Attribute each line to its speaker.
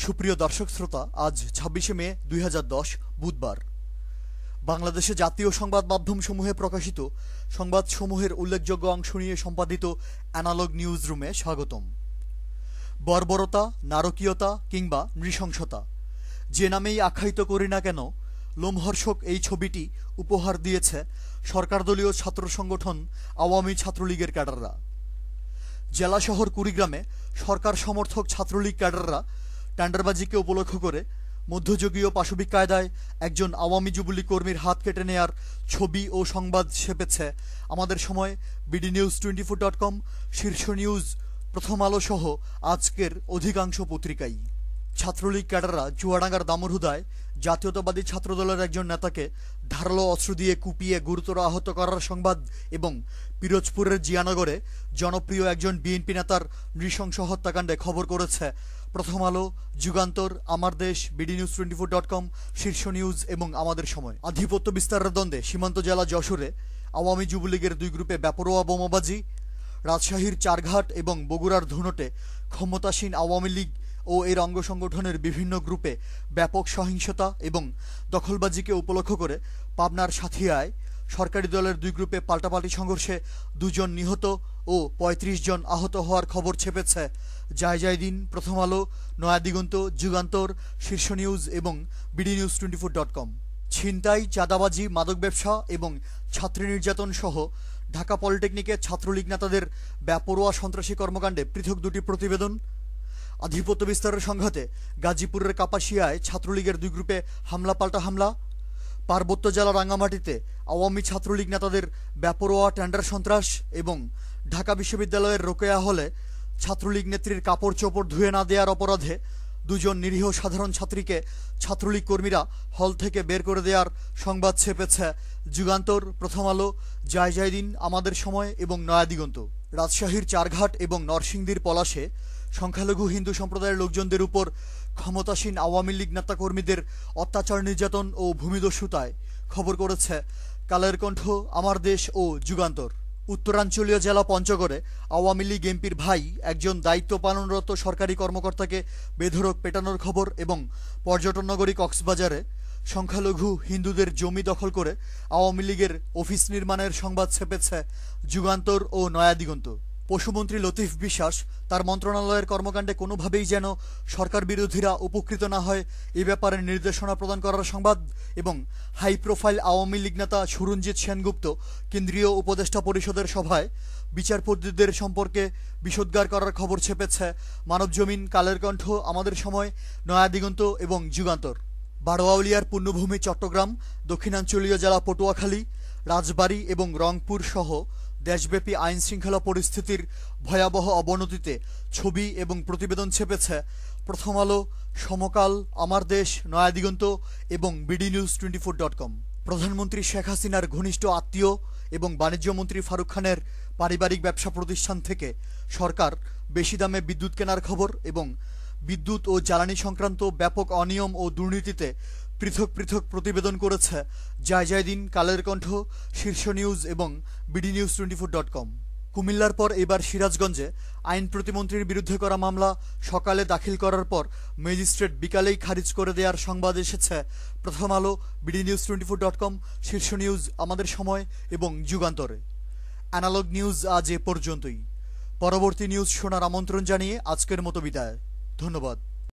Speaker 1: সুপ্রিয় দর্শক শ্রোতা, আজ ২৬শে মে ২০১০ বুধবার। বাংলাদেশে জাতীয় সংবাদ মাধ্যমসমূহে প্রকাশিত সংবাদসমূহের উল্লেখযোগ্য অংশ নিয়ে সম্পাদিত অ্যানালগ নিউজ রুমে স্বাগতম। বর্বরতা, নারকীয়তা কিংবা নৃশংসতা যে নামেই আখ্যায়িত করি না কেন, লোমহর্ষক এই ছবিটি উপহার দিয়েছে সরকারদলীয় ছাত্র সংগঠন আওয়ামী ছাত্রলীগের ক্যাডাররা। জেলা শহর কুড়িগ্রামে সরকার সমর্থক ছাত্রলীগ ক্যাডাররা টেন্ডারবাজিকে উপলক্ষ করে মধ্যযুগীয় পাশবিক কায়দায় একজন আওয়ামী যুবলীগ কর্মীর হাত কেটে নেয়ার ছবি ও সংবাদ ছেপেছে আমাদের সময়, bdnews24.com, শীর্ষ নিউজ, প্রথম আলো সহ আজকের অধিকাংশ পত্রিকাই। ছাত্রলীগ ক্যাডাররা চুয়াডাঙ্গার দামুড়হুদায় জাতীয়তাবাদী ছাত্রদলের একজন নেতাকে ধারালো অস্ত্র দিয়ে কুপিয়ে গুরুতর আহত করার সংবাদ এবং পিরোজপুরের জিয়ানগরে জনপ্রিয় একজন বিএনপি নেতার নৃশংস হত্যাকাণ্ডে খবর করেছে প্রথম আলো, যুগান্তর, আমার দেশ, bdnews24.com, শীর্ষ নিউজ এবং আমাদের সময়। আধিপত্য বিস্তারের দ্বন্দ্বে সীমান্ত জেলা যশোরে আওয়ামী যুবলীগের দুই গ্রুপে বেপরোয়া বোমাবাজি, রাজশাহীর চারঘাট এবং বগুড়ার ধুনটে ক্ষমতাসীন আওয়ামী লীগ ও এর অঙ্গ সংগঠনের বিভিন্ন গ্রুপে ব্যাপক সহিংসতা এবং দখলবাজিকে উপলক্ষ করে পাবনার সাথিয়ায় সরকারি দলের দুই গ্রুপে পাল্টাপাল্টি সংঘর্ষে ২ জন নিহত ও ৩৫ জন আহত হওয়ার খবর ছেপেছে জায়দিন, প্রথম আলো, নয়াদিগন্ত, যুগান্তর, শীর্ষ নিউজ এবং bdnews24.com। ছিনতাই, চাঁদাবাজি, মাদক ব্যবসা এবং ছাত্রী নির্যাতন সহ ঢাকা পলিটেকনিকে ছাত্রলীগ নেতাদের বেপরোয়া সন্ত্রাসী কর্মকাণ্ডে পৃথক দুটি প্রতিবেদন। আধিপত্য বিস্তারের সংঘাতে গাজীপুরের কাপাসিয়ায় ছাত্রলীগের দুই গ্রুপে হামলা পাল্টা হামলা। পার্বত্য জেলা রাঙ্গামাটিতে আওয়ামী ছাত্রলীগ নেতাদের বেপরোয়া টেন্ডার সন্ত্রাস এবং ঢাকা বিশ্ববিদ্যালয়ের রোকেয়া হলে ছাত্রলীগ নেত্রীর কাপড় চোপড় ধুয়ে না দেওয়ার অপরাধে ২ জন নিরীহ সাধারণ ছাত্রীকে ছাত্রলীগ কর্মীরা হল থেকে বের করে দেওয়ার সংবাদ ছেপেছে যুগান্তর, প্রথম আলো, জায়দিন, আমাদের সময় এবং নয়াদিগন্ত। রাজশাহীর চারঘাট এবং নরসিংদীর পলাশে সংখ্যালঘু হিন্দু সম্প্রদায়ের লোকজনদের উপর ক্ষমতাসীন আওয়ামী লীগ নেতাকর্মীদের অত্যাচার, নির্যাতন ও ভূমিদস্যুতায় খবর করেছে কালের কণ্ঠ, আমার দেশ ও যুগান্তর। উত্তরাঞ্চলীয় জেলা পঞ্চগড়ে আওয়ামী লীগ এমপির ভাই একজন দায়িত্ব পালনরত সরকারি কর্মকর্তাকে বেধড়ক পেটানোর খবর এবং পর্যটন নগরী কক্সবাজারে সংখ্যালঘু হিন্দুদের জমি দখল করে আওয়ামী লীগের অফিস নির্মাণের সংবাদ ছেপেছে যুগান্তর ও নয়াদিগন্ত। পশুমন্ত্রী লতিফ বিশ্বাস তার মন্ত্রণালয়ের কর্মকাণ্ডে কোনোভাবেই যেন সরকার বিরোধীরা উপকৃত না হয় এ ব্যাপারে নির্দেশনা প্রদান করার সংবাদ এবং হাই প্রোফাইল আওয়ামী লীগ নেতা সুরঞ্জিত সেনগুপ্ত কেন্দ্রীয় উপদেষ্টা পরিষদের সভায় বিচারপতিদের সম্পর্কে বিষোদ্গার করার খবর ছেপেছে মানবজমিন, কালের কণ্ঠ, আমাদের সময়, নয়াদিগন্ত এবং যুগান্তর। বারোয়াউলিয়ার পুণ্যভূমি চট্টগ্রাম, দক্ষিণাঞ্চলীয় জেলা পটুয়াখালী, রাজবাড়ী এবং রংপুর সহ দেশব্যাপী আইন শৃঙ্খলা পরিস্থিতির ভয়াবহ অবনতিতে ছবি এবং প্রতিবেদন ছেপেছে প্রথম আলো, সমকাল, আমার দেশ, নয়াদিগন্ত এবং bdnews24.com। প্রধানমন্ত্রী শেখ হাসিনার ঘনিষ্ঠ আত্মীয় এবং বাণিজ্যমন্ত্রী ফারুক খানের পারিবারিক ব্যবসা প্রতিষ্ঠান থেকে সরকার বেশি দামে বিদ্যুৎ কেনার খবর এবং বিদ্যুৎ ও জ্বালানি সংক্রান্ত ব্যাপক অনিয়ম ও দুর্নীতিতে পৃথক পৃথক প্রতিবেদন করেছে জায়দিন, কালের কণ্ঠ, শীর্ষ নিউজ এবং bdnews24.com। কুমিল্লার পর এবার সিরাজগঞ্জে আইন প্রতিমন্ত্রীর বিরুদ্ধে করা মামলা সকালে দাখিল করার পর ম্যাজিস্ট্রেট বিকালেই খারিজ করে দেওয়ার সংবাদ এসেছে প্রথম আলো, bdnews24.com, শীর্ষ নিউজ, আমাদের সময় এবং যুগান্তরে। অ্যানালগ নিউজ আজ এ পর্যন্তই। পরবর্তী নিউজ শোনার আমন্ত্রণ জানিয়ে আজকের মতো বিদায়। ধন্যবাদ।